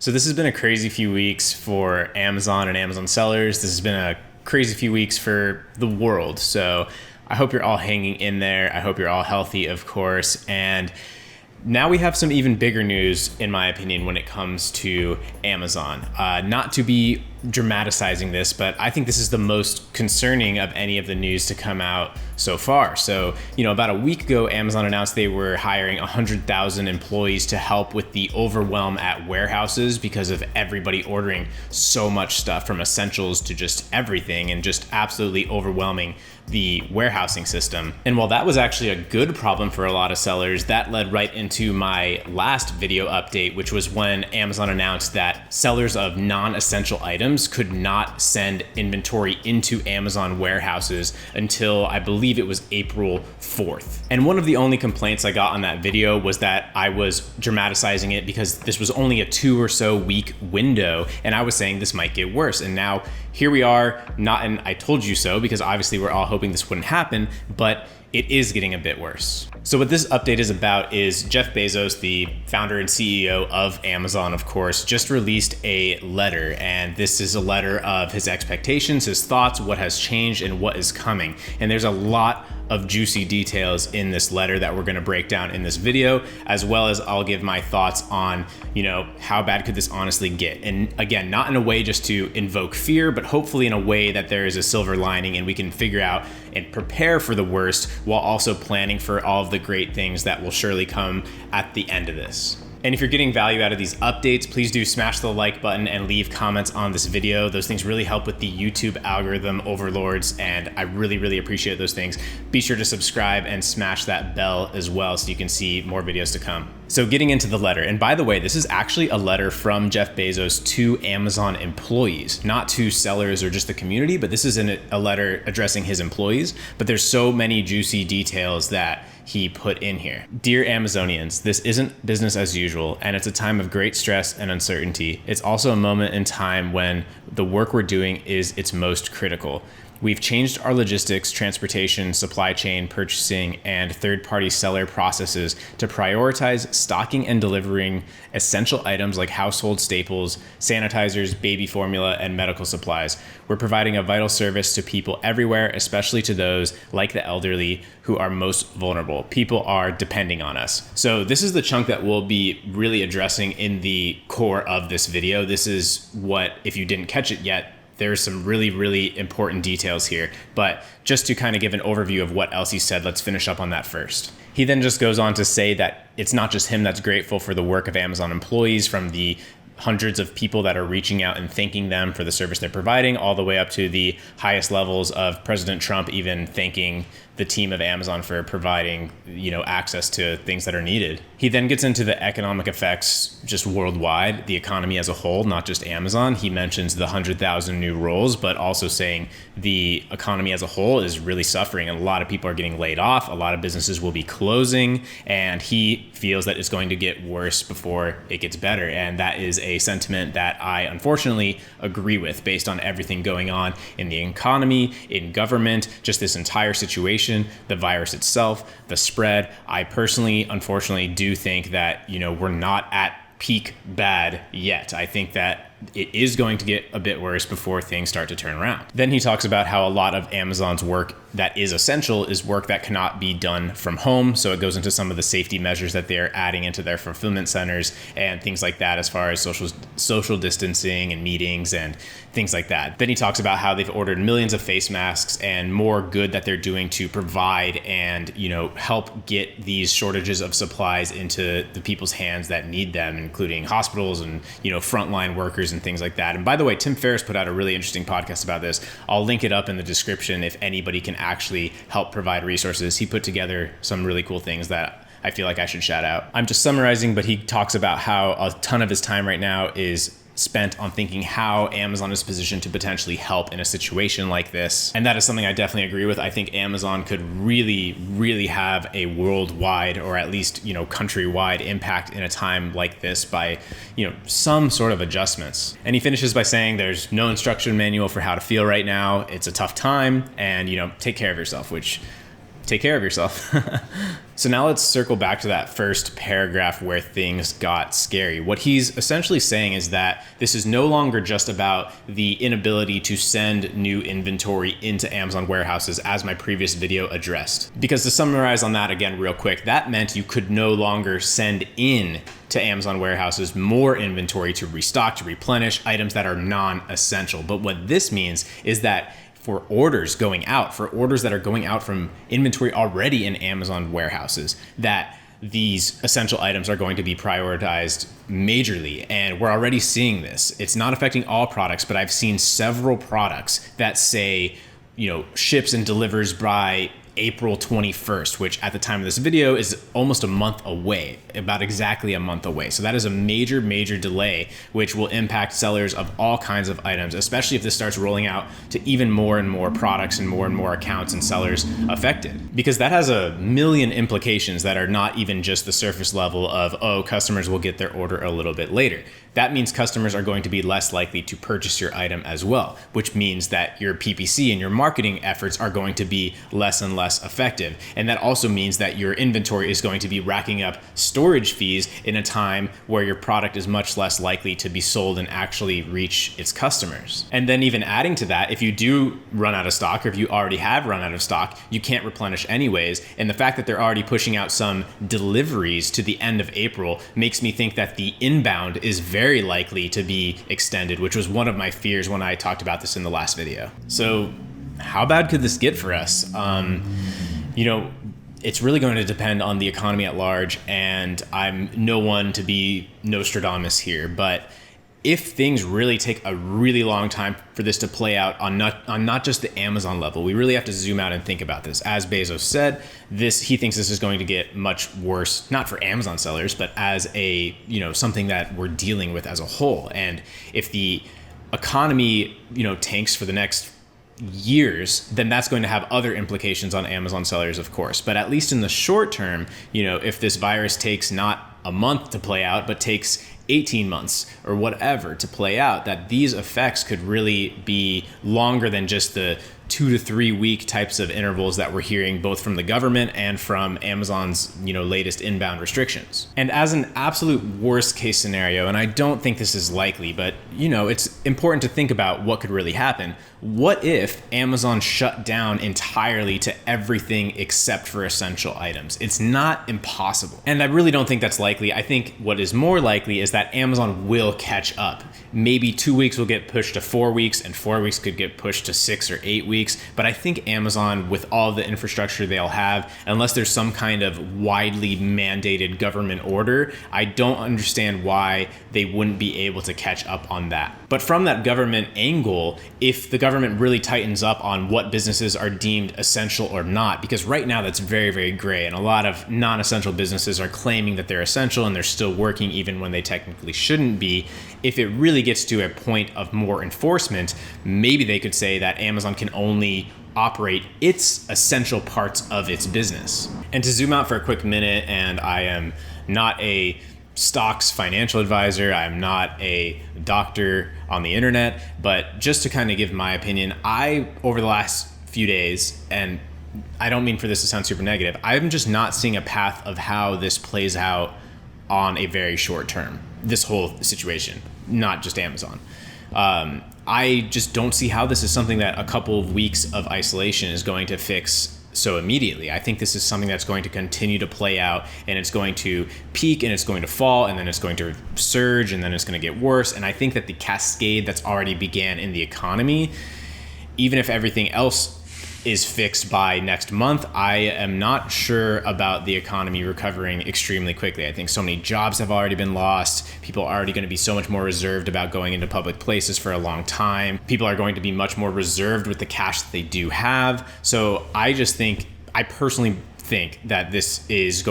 So this has been a crazy few weeks for Amazon and Amazon sellers. This has been a crazy few weeks for the world. So I hope you're all hanging in there. I hope you're all healthy, of course. And now we have some even bigger news, in my opinion, when it comes to Amazon. Not to be dramatizing this, but I think this is the most concerning of any of the news to come out so far. So, about a week ago, Amazon announced they were hiring 100,000 employees to help with the overwhelm at warehouses because of everybody ordering so much stuff, from essentials to just everything, and just absolutely overwhelming the warehousing system. And while that was actually a good problem for a lot of sellers, that led right into my last video update, which was when Amazon announced that sellers of non-essential items could not send inventory into Amazon warehouses until I believe it was April 4th. And one of the only complaints I got on that video was that I was dramatizing it because this was only a 2 or so week window, and I was saying this might get worse. And now here we are, not in I told you so, because obviously we're all hoping this wouldn't happen, but it is getting a bit worse. So what this update is about is Jeff Bezos, the founder and CEO of Amazon, of course, just released a letter. And this is a letter of his expectations, his thoughts, what has changed, and what is coming. And there's a lot of juicy details in this letter that we're gonna break down in this video, as well as I'll give my thoughts on, how bad could this honestly get? And again, not in a way just to invoke fear, but hopefully in a way that there is a silver lining and we can figure out and prepare for the worst while also planning for all of the great things that will surely come at the end of this. And if you're getting value out of these updates, please do smash the like button and leave comments on this video. Those things really help with the YouTube algorithm overlords, and I really, really appreciate those things. Be sure to subscribe and smash that bell as well so you can see more videos to come. So getting into the letter, and by the way, this is actually a letter from Jeff Bezos to Amazon employees, not to sellers or just the community, but this is a letter addressing his employees. But there's so many juicy details that he put in here. Dear Amazonians, this isn't business as usual, and it's a time of great stress and uncertainty. It's also a moment in time when the work we're doing is its most critical. We've changed our logistics, transportation, supply chain, purchasing, and third-party seller processes to prioritize stocking and delivering essential items like household staples, sanitizers, baby formula, and medical supplies. We're providing a vital service to people everywhere, especially to those like the elderly who are most vulnerable. People are depending on us. So this is the chunk that we'll be really addressing in the core of this video. This is what, if you didn't catch it yet, there's some really, really important details here. But just to kind of give an overview of what else he said, let's finish up on that first. He then just goes on to say that it's not just him that's grateful for the work of Amazon employees, from the hundreds of people that are reaching out and thanking them for the service they're providing, all the way up to the highest levels of President Trump even thanking the team of Amazon for providing, access to things that are needed. He then gets into the economic effects just worldwide, the economy as a whole, not just Amazon. He mentions the 100,000 new roles, but also saying the economy as a whole is really suffering, and a lot of people are getting laid off. A lot of businesses will be closing, and he feels that it's going to get worse before it gets better. And that is a sentiment that I unfortunately agree with, based on everything going on in the economy, in government, just this entire situation, the virus itself, the spread. I personally, unfortunately, do think that, we're not at peak bad yet. I think that it is going to get a bit worse before things start to turn around. Then he talks about how a lot of Amazon's work that is essential is work that cannot be done from home. So it goes into some of the safety measures that they're adding into their fulfillment centers and things like that, as far as social distancing and meetings and things like that. Then he talks about how they've ordered millions of face masks and more good that they're doing to provide and, help get these shortages of supplies into the people's hands that need them, including hospitals and, frontline workers and things like that. And by the way, Tim Ferriss put out a really interesting podcast about this. I'll link it up in the description if anybody can actually help provide resources. He put together some really cool things that I feel like I should shout out. I'm just summarizing, but he talks about how a ton of his time right now is spent on thinking how Amazon is positioned to potentially help in a situation like this. And that is something I definitely agree with. I think Amazon could really, really have a worldwide, or at least, countrywide impact in a time like this by, some sort of adjustments. And he finishes by saying there's no instruction manual for how to feel right now. It's a tough time, and, take care of yourself, which take care of yourself. So now let's circle back to that first paragraph where things got scary. What he's essentially saying is that this is no longer just about the inability to send new inventory into Amazon warehouses, as my previous video addressed. Because to summarize on that again real quick, that meant you could no longer send in to Amazon warehouses more inventory to restock, to replenish items that are non-essential. But what this means is that for orders that are going out from inventory already in Amazon warehouses, that these essential items are going to be prioritized majorly. And we're already seeing this. It's not affecting all products, but I've seen several products that say, ships and delivers by April 21st, which at the time of this video is almost a month away, about exactly a month away. So that is a major, major delay, which will impact sellers of all kinds of items, especially if this starts rolling out to even more and more products and more accounts and sellers affected. Because that has a million implications that are not even just the surface level of, customers will get their order a little bit later. That means customers are going to be less likely to purchase your item as well, which means that your PPC and your marketing efforts are going to be less and less effective. And that also means that your inventory is going to be racking up storage fees in a time where your product is much less likely to be sold and actually reach its customers. And then even adding to that, if you do run out of stock, or if you already have run out of stock, you can't replenish anyways. And the fact that they're already pushing out some deliveries to the end of April makes me think that the inbound is very likely to be extended, which was one of my fears when I talked about this in the last video. So how bad could this get for us? It's really going to depend on the economy at large, and I'm no one to be Nostradamus here, but if things really take a really long time for this to play out on not just the Amazon level, we really have to zoom out and think about this. As Bezos said, he thinks this is going to get much worse, not for Amazon sellers, but as something that we're dealing with as a whole. And if the economy, tanks for the next years, then that's going to have other implications on Amazon sellers, of course. But at least in the short term, if this virus takes not a month to play out, but takes 18 months or whatever to play out, that these effects could really be longer than just the 2 to 3 week types of intervals that we're hearing both from the government and from Amazon's latest inbound restrictions. And as an absolute worst case scenario, and I don't think this is likely, but it's important to think about what could really happen. What if Amazon shut down entirely to everything except for essential items? It's not impossible. And I really don't think that's likely. I think what is more likely is that Amazon will catch up. Maybe 2 weeks will get pushed to 4 weeks, and 4 weeks could get pushed to 6 or 8 weeks. But I think Amazon, with all the infrastructure they'll have, unless there's some kind of widely mandated government order, I don't understand why they wouldn't be able to catch up on that. But from that government angle, if the government really tightens up on what businesses are deemed essential or not, because right now that's very, very gray, and a lot of non-essential businesses are claiming that they're essential and they're still working even when they technically shouldn't be. If it really gets to a point of more enforcement, maybe they could say that Amazon can only operate its essential parts of its business. And to zoom out for a quick minute, and I am not a stocks financial advisor, I'm not a doctor on the internet, but just to kind of give my opinion, over the last few days, and I don't mean for this to sound super negative, I'm just not seeing a path of how this plays out on a very short term, this whole situation, not just Amazon. I just don't see how this is something that a couple of weeks of isolation is going to fix so immediately. I think this is something that's going to continue to play out, and it's going to peak and it's going to fall, and then it's going to surge, and then it's going to get worse. And I think that the cascade that's already began in the economy, even if everything else is fixed by next month, I am not sure about the economy recovering extremely quickly. I think so many jobs have already been lost. People are already going to be so much more reserved about going into public places for a long time. People are going to be much more reserved with the cash that they do have. So I personally think that this is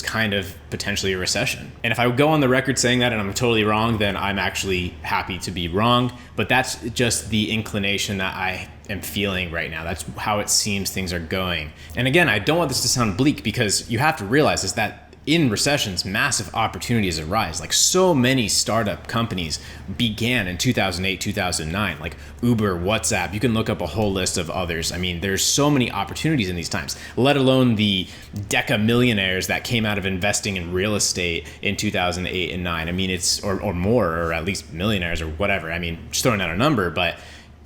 kind of potentially a recession. And if I go on the record saying that and I'm totally wrong, then I'm actually happy to be wrong. But that's just the inclination that I am feeling right now. That's how it seems things are going. And again, I don't want this to sound bleak, because you have to realize is that in recessions, massive opportunities arise. Like so many startup companies began in 2008, 2009, like Uber, WhatsApp. You can look up a whole list of others. I mean, there's so many opportunities in these times, let alone the deca millionaires that came out of investing in real estate in 2008 and 9. I mean, it's, or more, or at least millionaires or whatever. I mean, just throwing out a number, but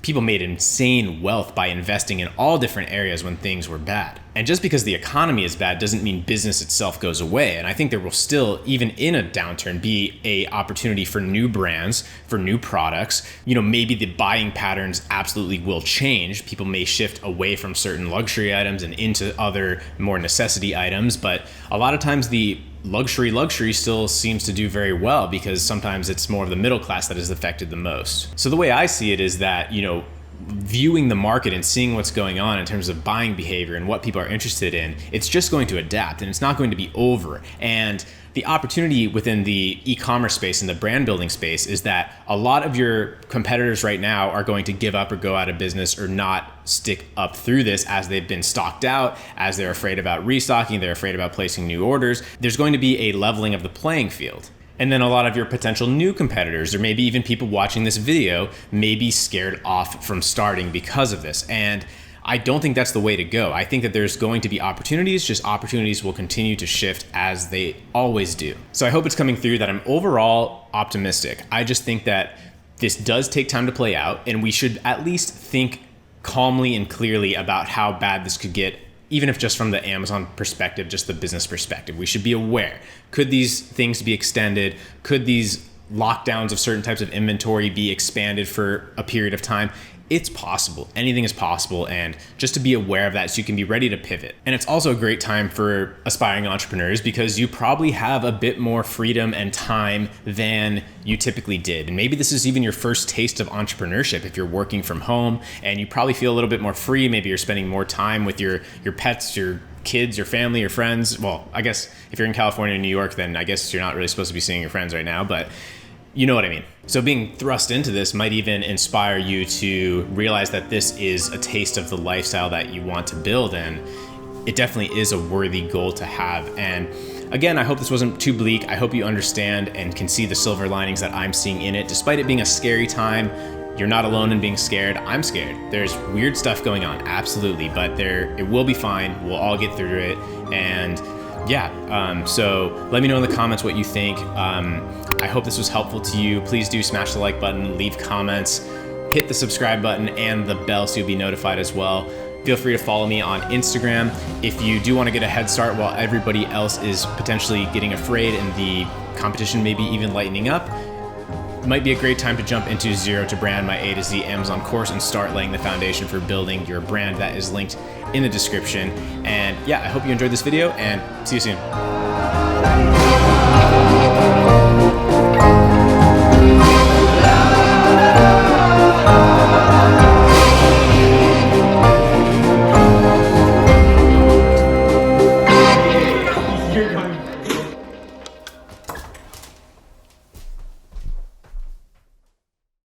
people made insane wealth by investing in all different areas when things were bad. And just because the economy is bad doesn't mean business itself goes away. And I think there will still, even in a downturn, be a opportunity for new brands, for new products. You know, maybe the buying patterns absolutely will change. People may shift away from certain luxury items and into other more necessity items. But a lot of times the luxury still seems to do very well, because sometimes it's more of the middle class that is affected the most. So the way I see it is that, you know, viewing the market and seeing what's going on in terms of buying behavior and what people are interested in, it's just going to adapt and it's not going to be over. And the opportunity within the e-commerce space and the brand building space is that a lot of your competitors right now are going to give up or go out of business or not stick up through this, as they've been stocked out, as they're afraid about restocking, they're afraid about placing new orders. There's going to be a leveling of the playing field. And then a lot of your potential new competitors, or maybe even people watching this video, may be scared off from starting because of this. And I don't think that's the way to go. I think that there's going to be opportunities, just opportunities will continue to shift as they always do. So I hope it's coming through that I'm overall optimistic. I just think that this does take time to play out, and we should at least think calmly and clearly about how bad this could get, even if just from the Amazon perspective, just the business perspective. We should be aware. Could these things be extended? Could these lockdowns of certain types of inventory be expanded for a period of time? It's possible. Anything is possible, and just to be aware of that so you can be ready to pivot. And it's also a great time for aspiring entrepreneurs, because you probably have a bit more freedom and time than you typically did. And maybe this is even your first taste of entrepreneurship if you're working from home, and you probably feel a little bit more free. Maybe you're spending more time with your pets, your kids, your family, your friends. Well, I guess if you're in California or New York, then I guess you're not really supposed to be seeing your friends right now, but you know what I mean. So being thrust into this might even inspire you to realize that this is a taste of the lifestyle that you want to build, and it definitely is a worthy goal to have. And again, I hope this wasn't too bleak. I hope you understand and can see the silver linings that I'm seeing in it. Despite it being a scary time, you're not alone in being scared. I'm scared. There's weird stuff going on, absolutely, but it will be fine. We'll all get through it. And yeah, so let me know in the comments what you think. I hope this was helpful to you. Please do smash the like button, leave comments, hit the subscribe button and the bell so you'll be notified as well. Feel free to follow me on Instagram. If you do want to get a head start while everybody else is potentially getting afraid and the competition maybe even lightening up, it might be a great time to jump into Zero to Brand, my A to Z Amazon course, and start laying the foundation for building your brand. That is linked in the description. And yeah, I hope you enjoyed this video, and see you soon.